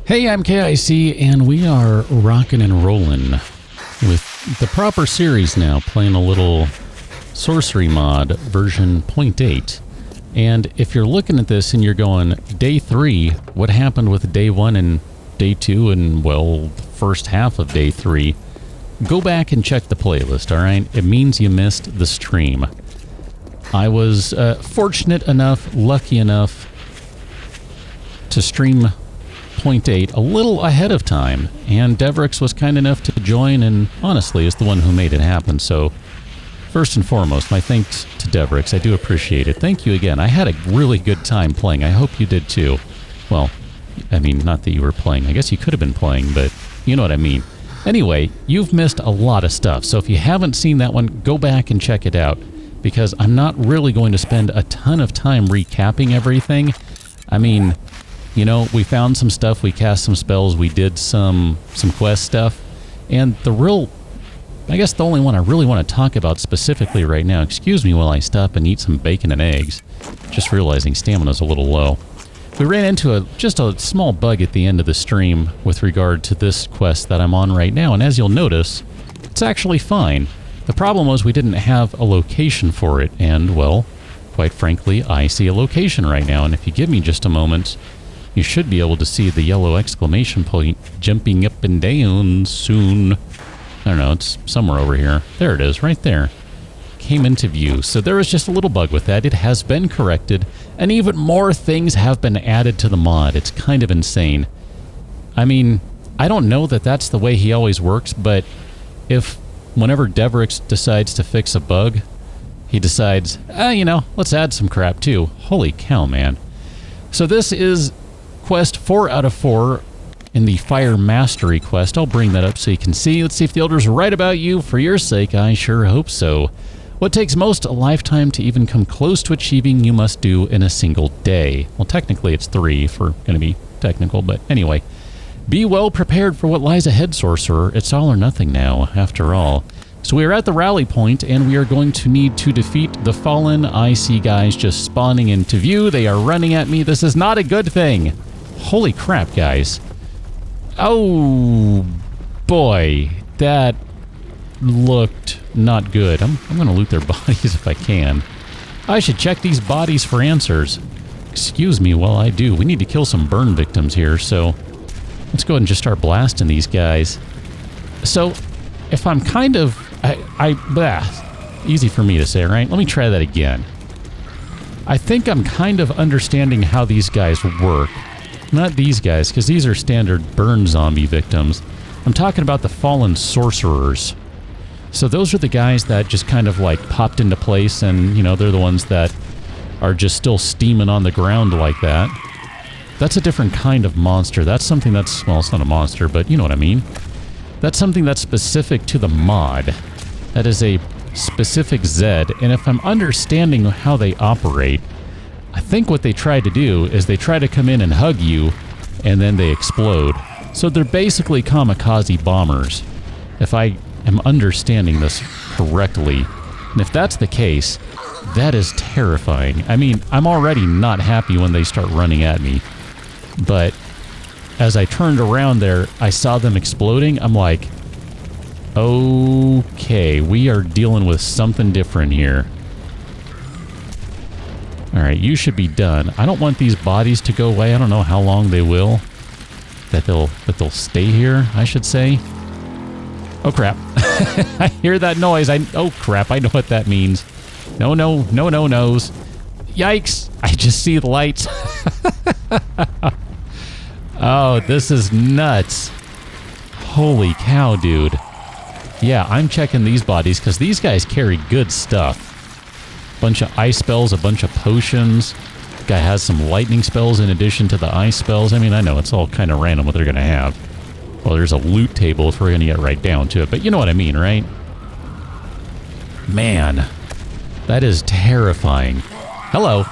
Hey, I'm KIC, and we are rocking and rolling with the proper series now, playing a little sorcery mod version 0.8. And if you're looking at this and you're going, day 3, what happened with day 1 and day 2 and, well, the first half of day 3, go back and check the playlist, alright? It means you missed the stream. I was fortunate enough, lucky enough to stream 0.8 a little ahead of time, and Devrix was kind enough to join and honestly is the one who made it happen. So first and foremost, my thanks to Devrix. I do appreciate it. Thank you again. I had a really good time playing. I hope you did too. Well, I mean, not that you were playing. I guess you could have been playing, but you know what I mean. Anyway, you've missed a lot of stuff, so if you haven't seen that one, go back and check it out, because I'm not really going to spend a ton of time recapping everything. I mean, you know, we found some stuff, we cast some spells, we did some quest stuff, and I guess the only one I really want to talk about specifically right now, excuse me while I stop and eat some bacon and eggs, just realizing stamina's a little low. We ran into just a small bug at the end of the stream with regard to this quest that I'm on right now, and as you'll notice, it's actually fine. The problem was we didn't have a location for it, and, well, quite frankly, I see a location right now, and if you give me just a moment, you should be able to see the yellow exclamation point jumping up and down soon. I don't know, it's somewhere over here. There it is, right there. Came into view. So there was just a little bug with that. It has been corrected, and even more things have been added to the mod. It's kind of insane. I mean, I don't know that that's the way he always works, but if whenever Devrix decides to fix a bug, he decides, you know, let's add some crap too. Holy cow, man. So this is quest 4 out of 4 in the Fire Mastery quest. I'll bring that up so you can see. Let's see if the Elder's right about you. For your sake, I sure hope so. What takes most a lifetime to even come close to achieving, you must do in a single day. Well, technically it's 3 if we're going to be technical, but anyway. Be well prepared for what lies ahead, Sorcerer. It's all or nothing now, after all. So we are at the rally point, and we are going to need to defeat the Fallen. I see guys just spawning into view. They are running at me. This is not a good thing. Holy crap, guys. Oh, boy. That looked not good. I'm going to loot their bodies if I can. I should check these bodies for answers. Excuse me while I do. We need to kill some burn victims here, so let's go ahead and just start blasting these guys. So, if I'm kind of... easy for me to say, right? Let me try that again. I think I'm kind of understanding how these guys work. Not these guys, because these are standard burn zombie victims. I'm talking about the fallen sorcerers. So those are the guys that just kind of like popped into place, and, you know, they're the ones that are just still steaming on the ground like that. That's a different kind of monster. That's something that's, well, it's not a monster, but you know what I mean. That's something that's specific to the mod. That is a specific Zed, and if I'm understanding how they operate, I think what they try to do is they try to come in and hug you, and then they explode. So they're basically kamikaze bombers, if I am understanding this correctly. And if that's the case, that is terrifying. I mean, I'm already not happy when they start running at me, but as I turned around there, I saw them exploding. I'm like, okay, we are dealing with something different here. Alright, you should be done. I don't want these bodies to go away. I don't know how long they will. That they'll stay here, I should say. Oh crap. I hear that noise. Oh crap, I know what that means. No, no's. Yikes! I just see the lights. Oh, this is nuts. Holy cow, dude. Yeah, I'm checking these bodies because these guys carry good stuff. Bunch of ice spells, a bunch of potions. Guy has some lightning spells in addition to the ice spells. I mean, I know it's all kind of random what they're going to have. Well, there's a loot table if we're going to get right down to it, but you know what I mean, right? Man, that is terrifying. Hello.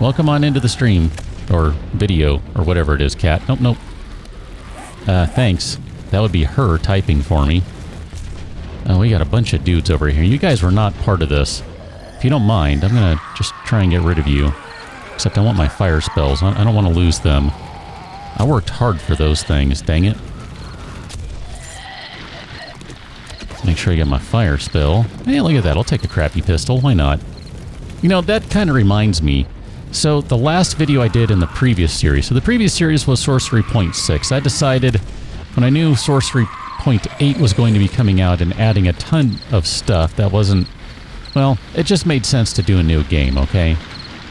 Welcome on into the stream, or video, or whatever it is, cat. Nope. Thanks. That would be her typing for me. Oh, we got a bunch of dudes over here. You guys were not part of this. If you don't mind, I'm going to just try and get rid of you. Except I want my fire spells. I don't want to lose them. I worked hard for those things, dang it. Make sure I get my fire spell. Hey, look at that. I'll take a crappy pistol. Why not? You know, that kind of reminds me. So, the last video I did in the previous series. So, the previous series was Sorcery Point 6. I decided, when I knew Sorcery Point 8 was going to be coming out and adding a ton of stuff, that wasn't... Well, it just made sense to do a new game, okay?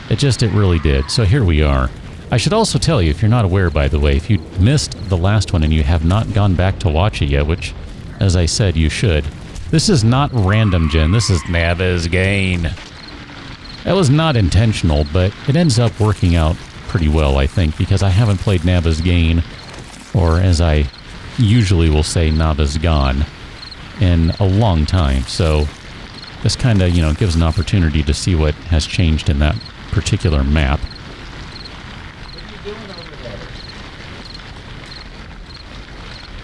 It really did. So, here we are. I should also tell you, if you're not aware, by the way, if you missed the last one and you have not gone back to watch it yet, which, as I said, you should. This is not random gen. This is Navezgane. That was not intentional, but it ends up working out pretty well, I think, because I haven't played Navezgane, or as I usually will say, Navezgane, in a long time. So this kind of, you know, gives an opportunity to see what has changed in that particular map. What are you doing over there?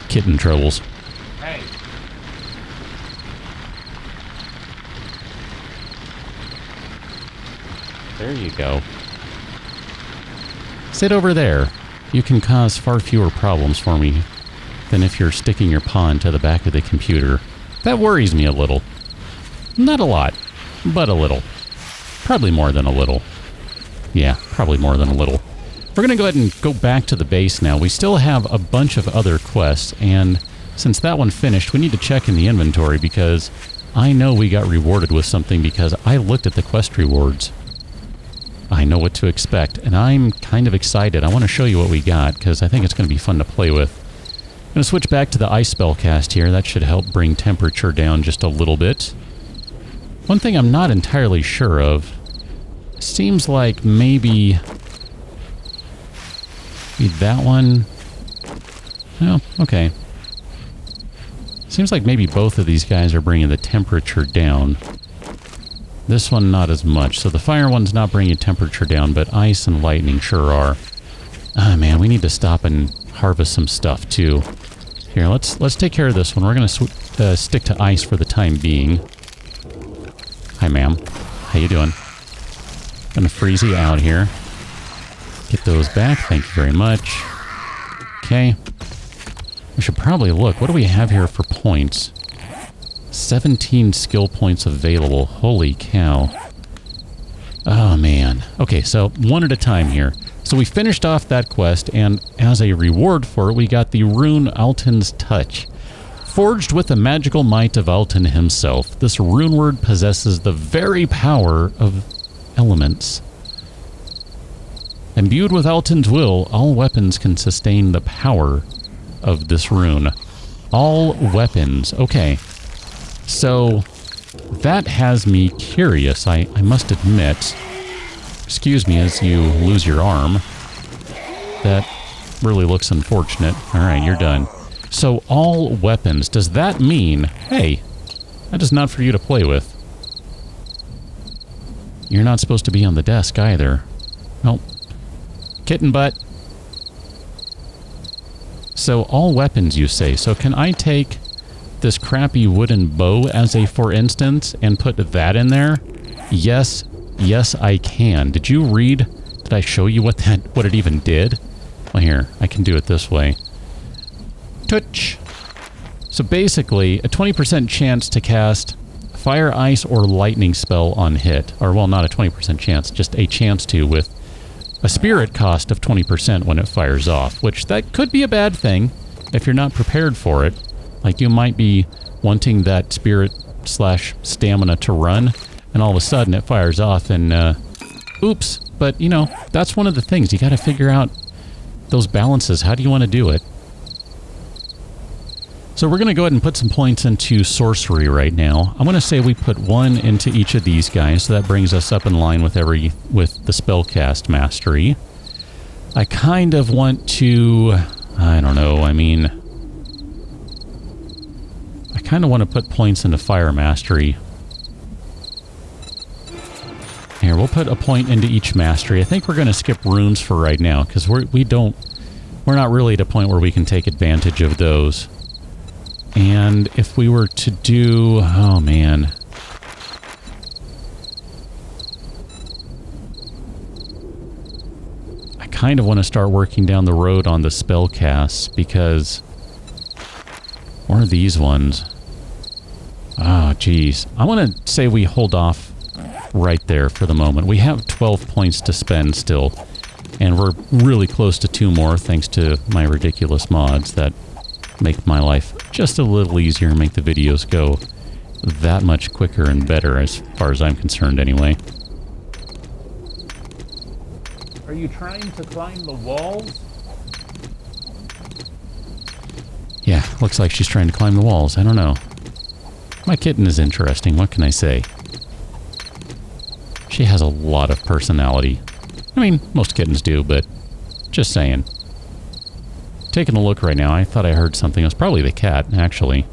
Kitten troubles. Hey. There you go. Sit over there. You can cause far fewer problems for me than if you're sticking your paw into the back of the computer. That worries me a little. Not a lot, but a little. Probably more than a little. Yeah, probably more than a little. We're going to go ahead and go back to the base now. We still have a bunch of other quests, and since that one finished, we need to check in the inventory because I know we got rewarded with something because I looked at the quest rewards. I know what to expect, and I'm kind of excited. I want to show you what we got because I think it's going to be fun to play with. I'm going to switch back to the ice spell cast here. That should help bring temperature down just a little bit. One thing I'm not entirely sure of, seems like maybe that one. Oh, okay. Seems like maybe both of these guys are bringing the temperature down. This one not as much. So the fire one's not bringing temperature down, but ice and lightning sure are. Ah, man, we need to stop and harvest some stuff too. Here, let's take care of this one. We're going to stick to ice for the time being. Hi, ma'am. How you doing? Gonna freeze you out here. Get those back. Thank you very much. Okay. We should probably look. What do we have here for points? 17 skill points available. Holy cow. Oh, man. Okay, so one at a time here. So we finished off that quest, and as a reward for it, we got the rune Alton's Touch. Forged with the magical might of Alton himself, this rune word possesses the very power of elements. Imbued with Alton's will, all weapons can sustain the power of this rune. All weapons. Okay. So, that has me curious, I must admit. Excuse me as you lose your arm. That really looks unfortunate. Alright, you're done. So, all weapons. Does that mean, hey, that is not for you to play with. You're not supposed to be on the desk either. Nope. Kitten butt. So, all weapons, you say. So, can I take this crappy wooden bow as a for instance and put that in there? Yes. Yes, I can. Did you read? Did I show you what it even did? Well, here. I can do it this way. Touch. So, basically, a 20% chance to cast fire, ice, or lightning spell on hit. Or, well, not a 20% chance, just a chance to with a spirit cost of 20% when it fires off, which that could be a bad thing if you're not prepared for it. Like, you might be wanting that spirit/stamina to run, and all of a sudden it fires off and, oops. But, you know, that's one of the things. You gotta figure out those balances. How do you want to do it? So we're going to go ahead and put some points into sorcery right now. I'm going to say we put one into each of these guys, so that brings us up in line with the spellcast mastery. I kind of want to, I don't know, I mean, I kind of want to put points into fire mastery. Here, we'll put a point into each mastery. I think we're going to skip runes for right now, because we're not really at a point where we can take advantage of those. And if we were to do... Oh, man. I kind of want to start working down the road on the spell casts because... Or are these ones? Ah, geez. I want to say we hold off right there for the moment. We have 12 points to spend still, and we're really close to 2 more thanks to my ridiculous mods that make my life just a little easier and make the videos go that much quicker and better as far as I'm concerned anyway. Are you trying to climb the walls? Yeah, looks like she's trying to climb the walls. I don't know. My kitten is interesting, what can I say? She has a lot of personality. I mean, most kittens do, but just saying. Taking a look right now, I thought I heard something. It was probably the cat, actually.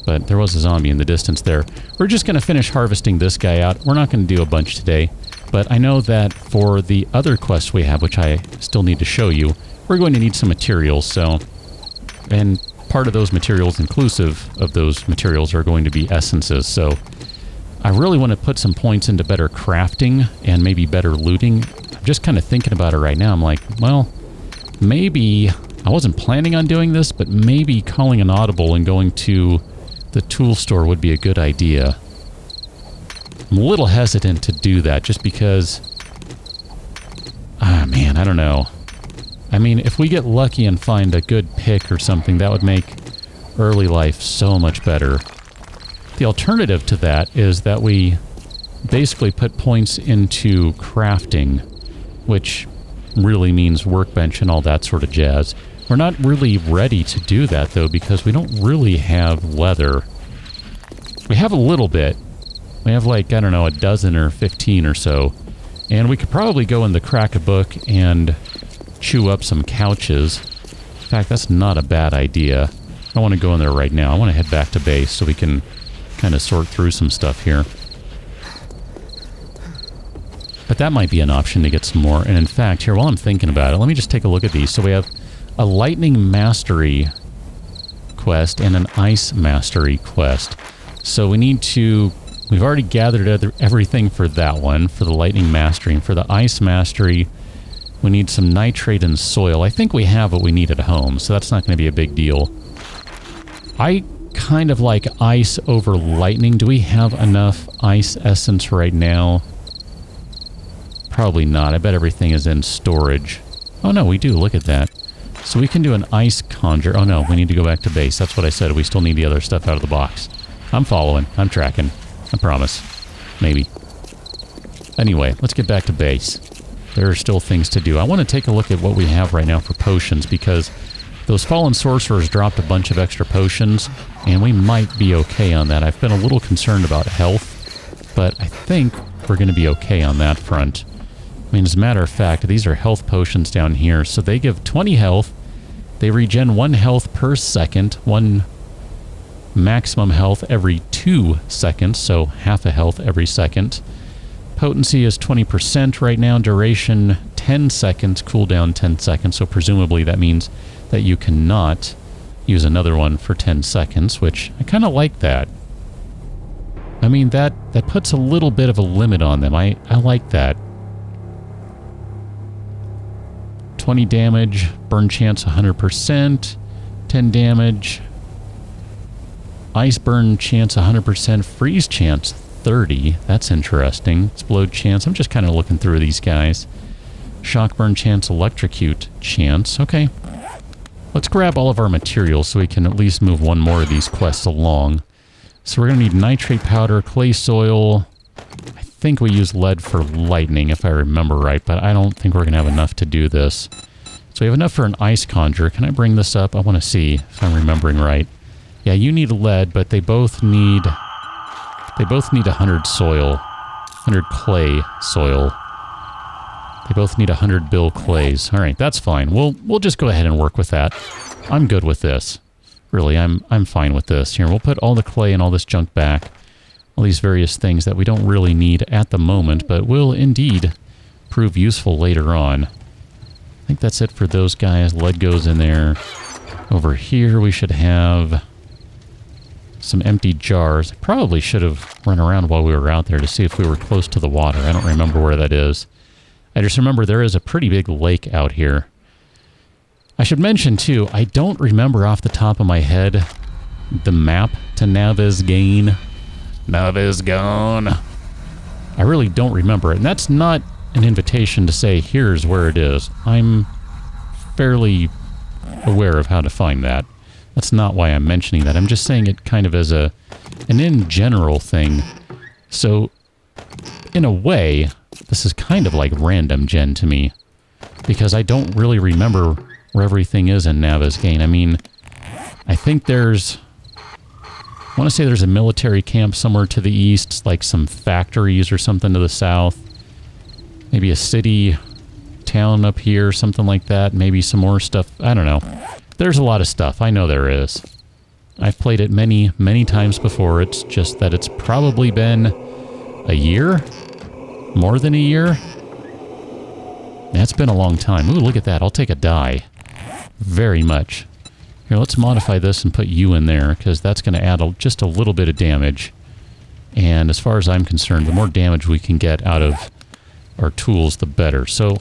But there was a zombie in the distance there. We're just going to finish harvesting this guy out. We're not going to do a bunch today. But I know that for the other quests we have, which I still need to show you, we're going to need some materials, so... And part of those materials, inclusive of those materials, are going to be essences, so... I really want to put some points into better crafting and maybe better looting. I'm just kind of thinking about it right now. I'm like, well, maybe... I wasn't planning on doing this, but maybe calling an audible and going to the tool store would be a good idea. I'm a little hesitant to do that just because... Ah, man, I don't know. I mean, if we get lucky and find a good pick or something, that would make early life so much better. The alternative to that is that we basically put points into crafting, which really means workbench and all that sort of jazz. We're not really ready to do that, though, because we don't really have leather. We have a little bit. We have, like, I don't know, a dozen or 15 or so. And we could probably go in the crack-a-book and chew up some couches. In fact, that's not a bad idea. I don't want to go in there right now. I want to head back to base so we can kind of sort through some stuff here. But that might be an option to get some more. And in fact, here, while I'm thinking about it, let me just take a look at these. So we have a lightning mastery quest and an ice mastery quest. So we need to... We've already gathered everything for that one, for the lightning mastery. And for the ice mastery, we need some nitrate and soil. I think we have what we need at home, so that's not going to be a big deal. I kind of like ice over lightning. Do we have enough ice essence right now? Probably not. I bet everything is in storage. Oh no, we do. Look at that. So we can do an ice conjure. Oh no, we need to go back to base. That's what I said. We still need the other stuff out of the box. I'm following. I'm tracking. I promise. Maybe. Anyway, let's get back to base. There are still things to do. I want to take a look at what we have right now for potions, because those fallen sorcerers dropped a bunch of extra potions, and we might be okay on that. I've been a little concerned about health, but I think we're going to be okay on that front. I mean, as a matter of fact, these are health potions down here, so they give 20 health. They regen 1 health per second, 1 maximum health every 2 seconds, so half a health every second. Potency is 20% right now, duration 10 seconds, cooldown 10 seconds, so presumably that means that you cannot use another one for 10 seconds, which I kind of like that. I mean, that puts a little bit of a limit on them. I like that. 20 damage, burn chance 100%, 10 damage, ice burn chance 100%, freeze chance 30. That's interesting. Explode chance. I'm just kind of looking through these guys. Shock burn chance, electrocute chance. Okay. Let's grab all of our materials so we can at least move one more of these quests along. So we're going to need nitrate powder, clay soil. I think we use lead for lightning, if I remember right, but I don't think we're going to have enough to do this. So we have enough for an ice conjure. Can I bring this up? I want to see if I'm remembering right. Yeah, you need lead, but they both need 100 soil, 100 clay soil. They both need 100 bill clays. All right, that's fine. We'll just go ahead and work with that. I'm good with this. Really, I'm fine with this. Here, we'll put all the clay and all this junk back. All these various things that we don't really need at the moment, but will indeed prove useful later on. I think that's it for those guys. Lead goes in there. Over here, we should have some empty jars. I probably should have run around while we were out there to see if we were close to the water. I don't remember where that is. I just remember there is a pretty big lake out here. I should mention, too, I don't remember off the top of my head the map to Navezgane. Navezgane. I really don't remember it. And that's not an invitation to say, here's where it is. I'm fairly aware of how to find that. That's not why I'm mentioning that. I'm just saying it kind of as an in general thing. So, in a way, this is kind of like random gen to me. Because I don't really remember where everything is in Navezgane. I mean, I think there's... I want to say there's a military camp somewhere to the east, like some factories or something to the south. Maybe a city, town up here, something like that. Maybe some more stuff. I don't know. There's a lot of stuff. I know there is. I've played it many, many times before. It's just that it's probably been a year? More than a year? That's been a long time. Ooh, look at that. I'll take a die. Very much. Here, let's modify this and put you in there, because that's going to add just a little bit of damage. And as far as I'm concerned, the more damage we can get out of our tools, the better. So,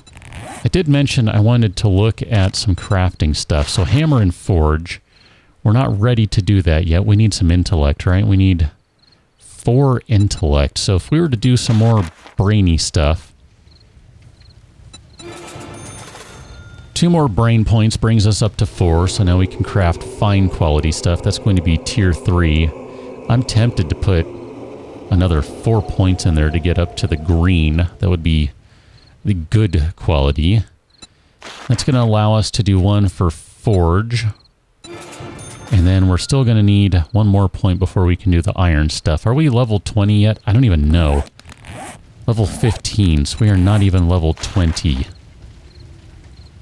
I did mention I wanted to look at some crafting stuff. So, hammer and forge. We're not ready to do that yet. We need some intellect, right? We need 4 intellect. So, if we were to do some more brainy stuff... 2 more brain points brings us up to 4, so now we can craft fine quality stuff. That's going to be tier 3. I'm tempted to put another 4 points in there to get up to the green. That would be the good quality. That's going to allow us to do 1 for forge. And then we're still going to need 1 more point before we can do the iron stuff. Are we level 20 yet? I don't even know. Level 15, so we are not even level 20.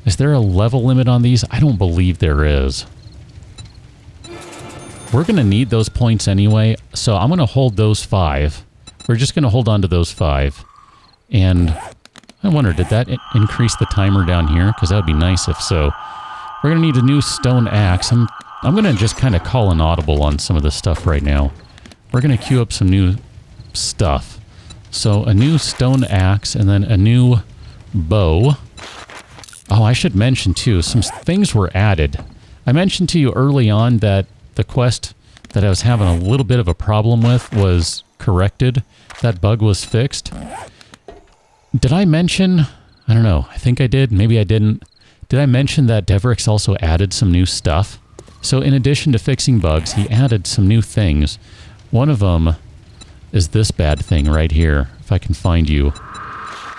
Is there a level limit on these? I don't believe there is. We're going to need those points anyway, so I'm going to hold those 5. We're just going to hold on to those 5. And I wonder, did that increase the timer down here? Because that would be nice if so. We're going to need a new stone axe. I'm going to just kind of call an audible on some of this stuff right now. We're going to queue up some new stuff. So a new stone axe and then a new bow. Oh, I should mention, too, some things were added. I mentioned to you early on that the quest that I was having a little bit of a problem with was corrected. That bug was fixed. Did I mention... I don't know. I think I did. Maybe I didn't. Did I mention that Devrix also added some new stuff? So in addition to fixing bugs, he added some new things. One of them is this bad thing right here, if I can find you.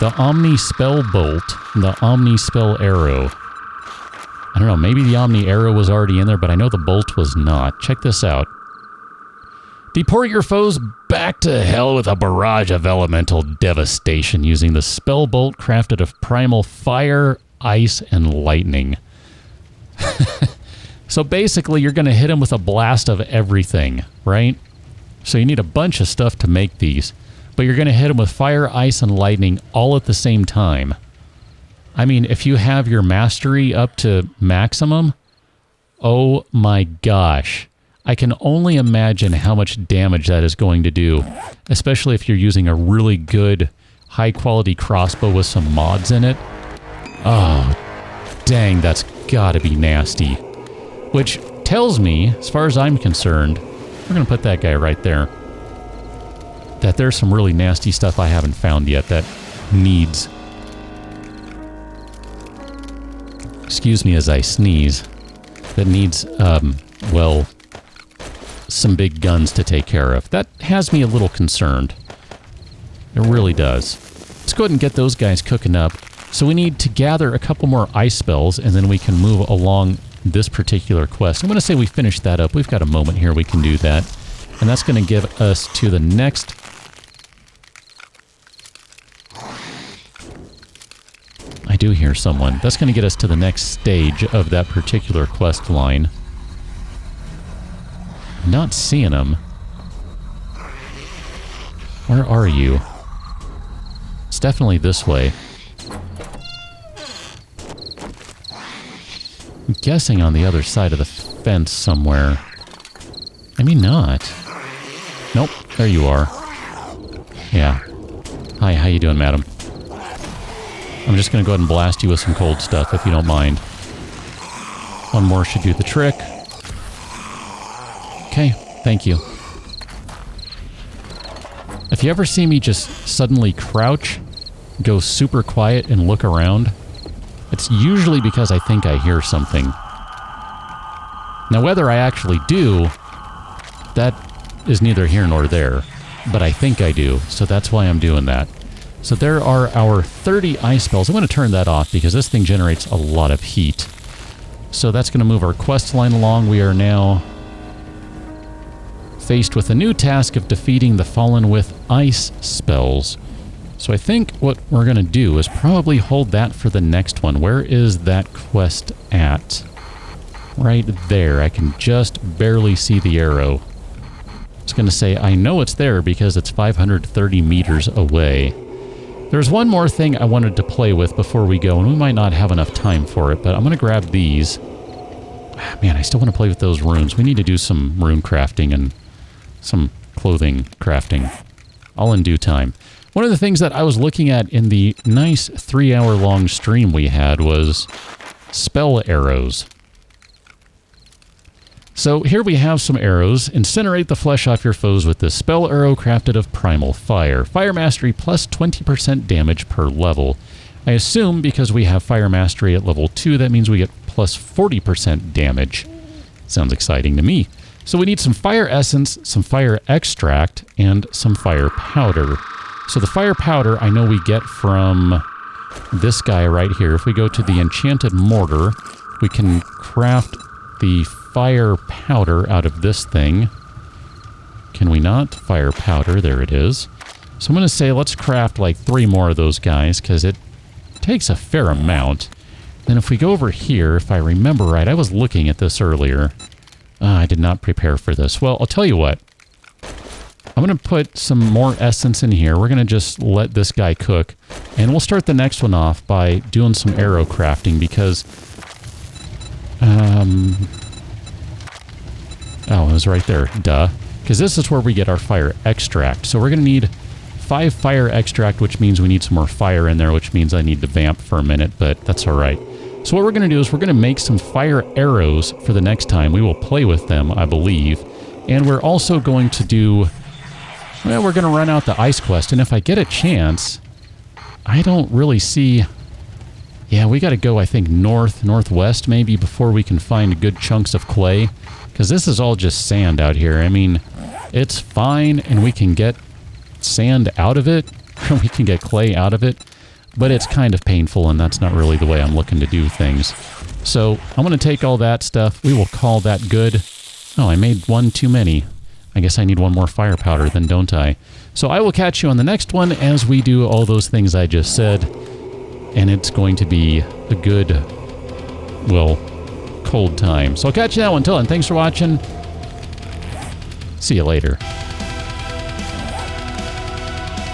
The Omni Spell Bolt, the Omni Spell Arrow. I don't know, maybe the Omni Arrow was already in there, but I know the Bolt was not. Check this out. Deport your foes back to hell with a barrage of elemental devastation using the Spell Bolt crafted of primal fire, ice, and lightning. So basically, you're going to hit him with a blast of everything, right? So you need a bunch of stuff to make these. But you're going to hit them with fire, ice, and lightning all at the same time. I mean, if you have your mastery up to maximum, oh my gosh. I can only imagine how much damage that is going to do, especially if you're using a really good, high-quality crossbow with some mods in it. Oh, dang, that's gotta be nasty. Which tells me, as far as I'm concerned, we're going to put that guy right there, that there's some really nasty stuff I haven't found yet that needs... Excuse me as I sneeze. That needs, well, some big guns to take care of. That has me a little concerned. It really does. Let's go ahead and get those guys cooking up. So we need to gather a couple more ice spells, and then we can move along this particular quest. I'm going to say we finish that up. We've got a moment here we can do that. And that's going to give us to the next... I do hear someone. That's going to get us to the next stage of that particular quest line. Not seeing them. Where are you? It's definitely this way. I'm guessing on the other side of the fence somewhere. Maybe not. Nope, there you are. Yeah. Hi, how you doing, madam? I'm just going to go ahead and blast you with some cold stuff, if you don't mind. One more should do the trick. Okay, thank you. If you ever see me just suddenly crouch, go super quiet, and look around, it's usually because I think I hear something. Now, whether I actually do, that is neither here nor there, but I think I do, so that's why I'm doing that. So there are our 30 ice spells. I'm going to turn that off because this thing generates a lot of heat. So that's going to move our quest line along. We are now faced with a new task of defeating the Fallen with ice spells. So I think what we're going to do is probably hold that for the next one. Where is that quest at? Right there. I can just barely see the arrow. I was going to say, I know it's there because it's 530 meters away. There's one more thing I wanted to play with before we go, and we might not have enough time for it, but I'm going to grab these. Man, I still want to play with those runes. We need to do some rune crafting and some clothing crafting, all in due time. One of the things that I was looking at in the nice 3-hour-long stream we had was spell arrows. So here we have some arrows. Incinerate the flesh off your foes with this spell arrow crafted of primal fire. Fire mastery plus 20% damage per level. I assume because we have fire mastery at level 2, that means we get plus 40% damage. Sounds exciting to me. So we need some fire essence, some fire extract, and some fire powder. So the fire powder I know we get from this guy right here. If we go to the enchanted mortar, we can craft the fire powder out of this thing. Can we not? Fire powder, there it is. So I'm going to say let's craft like 3 more of those guys because it takes a fair amount. Then if we go over here, if I remember right, I was looking at this earlier. I did not prepare for this. Well, I'll tell you what. I'm going to put some more essence in here. We're going to just let this guy cook. And we'll start the next one off by doing some arrow crafting because... oh, it was right there. Duh. Because this is where we get our fire extract. So we're going to need 5 fire extract, which means we need some more fire in there, which means I need to vamp for a minute, but that's all right. So what we're going to do is we're going to make some fire arrows for the next time. We will play with them, I believe. And we're also going to do... well, we're going to run out the ice quest, and if I get a chance, I don't really see... yeah, we got to go, I think, northwest maybe before we can find good chunks of clay. Because this is all just sand out here. I mean, it's fine, and we can get sand out of it. We can get clay out of it. But it's kind of painful, and that's not really the way I'm looking to do things. So I'm going to take all that stuff. We will call that good. Oh, I made one too many. I guess I need one more fire powder then, don't I? So I will catch you on the next one as we do all those things I just said. And it's going to be a good, well, cold time. So I'll catch you now. Until then, thanks for watching. See you later.